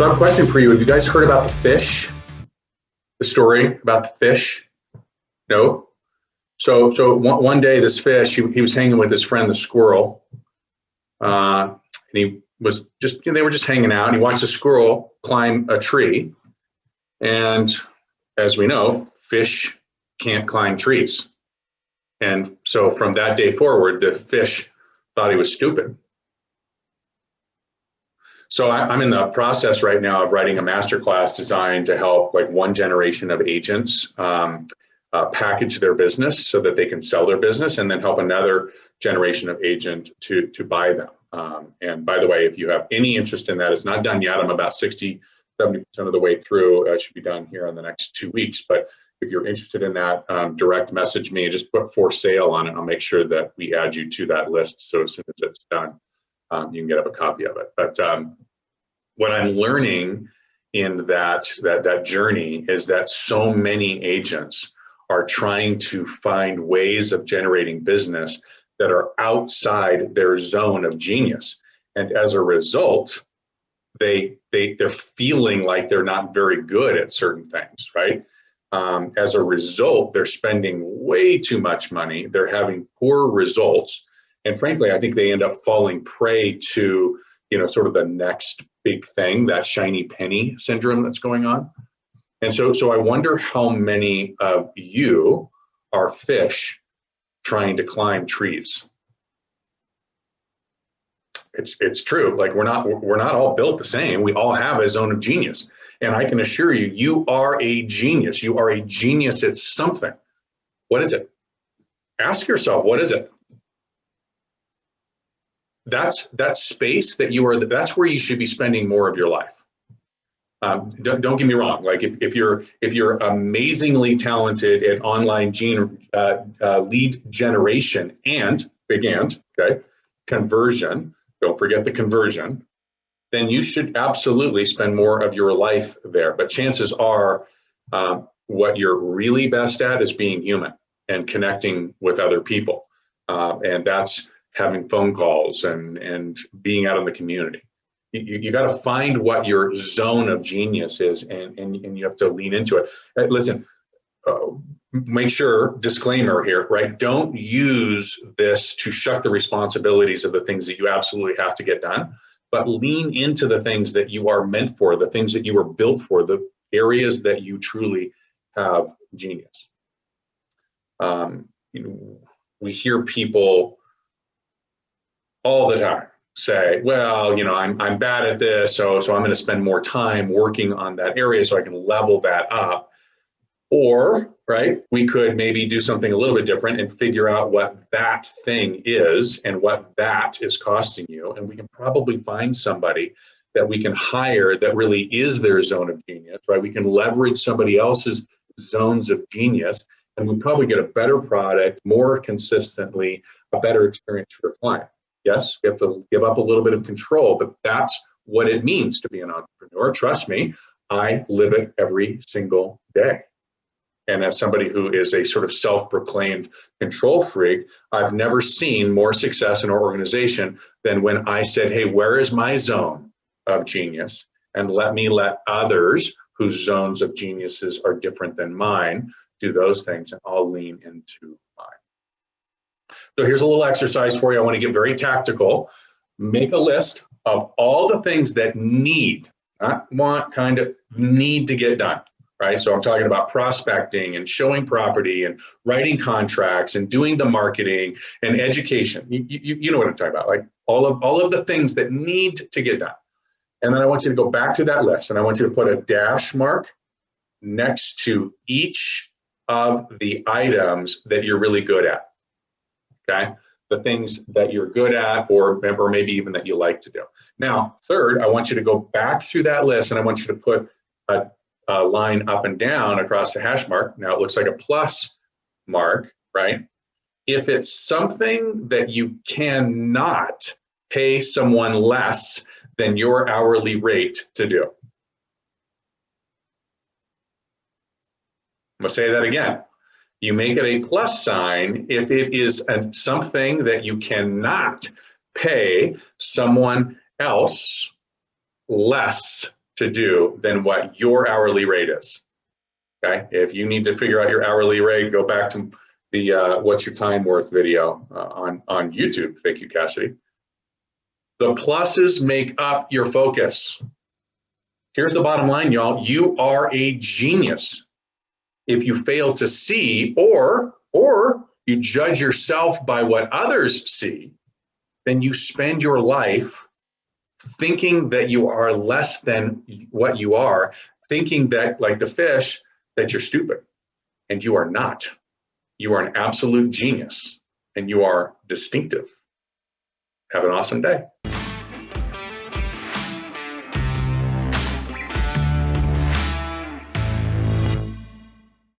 So I have a question for you. Have you guys heard about the fish? The story about the fish? No? So one day this fish, he was hanging with his friend, the squirrel. And he was just, they were just hanging out. And he watched a squirrel climb a tree. And as we know, fish can't climb trees. And so from that day forward, the fish thought he was stupid. So I'm in the process right now of writing a masterclass designed to help like one generation of agents package their business so that they can sell their business, and then help another generation of agent to buy them. And by the way, if you have any interest in that, it's not done yet. I'm about 60, 70% of the way through. It should be done here in the next 2 weeks. But if you're interested in that, direct message me. Just put for sale on it. I'll make sure that we add you to that list. So as soon as it's done, you can get a copy of it. But what I'm learning in that journey is that so many agents are trying to find ways of generating business that are outside their zone of genius. And as a result, they're feeling like they're not very good at certain things, right? As a result, they're spending way too much money. They're having poor results. And frankly, I think they end up falling prey to, sort of the next big thing, that shiny penny syndrome that's going on. And so I wonder how many of you are fish trying to climb trees. It's true. Like we're not all built the same. We all have a zone of genius. And I can assure you, you are a genius. You are a genius at something. What is it? Ask yourself, what is it? That's that space that you are, that's where you should be spending more of your life. Don't get me wrong. Like if you're amazingly talented at online lead generation and okay, conversion, don't forget the conversion, then you should absolutely spend more of your life there. But chances are what you're really best at is being human and connecting with other people. And that's having phone calls and being out in the community. You got to find what your zone of genius is, and you have to lean into it. Listen, make sure, disclaimer here, right? Don't use this to shuck the responsibilities of the things that you absolutely have to get done, but lean into the things that you are meant for, the things that you were built for, the areas that you truly have genius. We hear people all the time say, well, I'm bad at this, so I'm going to spend more time working on that area so I can level that up. Or, right, we could maybe do something a little bit different and figure out what that thing is and what that is costing you. And we can probably find somebody that we can hire that really is their zone of genius, right? We can leverage somebody else's zones of genius, and we probably get a better product more consistently, a better experience for a client. Yes, we have to give up a little bit of control, but that's what it means to be an entrepreneur. Trust me, I live it every single day. And as somebody who is a sort of self-proclaimed control freak, I've never seen more success in our organization than when I said, hey, where is my zone of genius? And let others whose zones of geniuses are different than mine do those things, and I'll lean into mine. So here's a little exercise for you. I want to get very tactical. Make a list of all the things that need, not want, kind of need to get done, right? So I'm talking about prospecting and showing property and writing contracts and doing the marketing and education. You know what I'm talking about, like all of the things that need to get done. And then I want you to go back to that list, and I want you to put a dash mark next to each of the items that you're really good at. Okay, the things that you're good at, or maybe even that you like to do. Now, third, I want you to go back through that list, and I want you to put a line up and down across the hash mark. Now it looks like a plus mark, right? If it's something that you cannot pay someone less than your hourly rate to do. I'm gonna say that again. You make it a plus sign if it is something that you cannot pay someone else less to do than what your hourly rate is. Okay, if you need to figure out your hourly rate, go back to the "What's Your Time Worth" video on YouTube. Thank you, Cassidy. The pluses make up your focus. Here's the bottom line, y'all. You are a genius. If you fail to see, or you judge yourself by what others see, then you spend your life thinking that you are less than what you are, thinking that, like the fish, that you're stupid. And you are not. You are an absolute genius, and you are distinctive. Have an awesome day.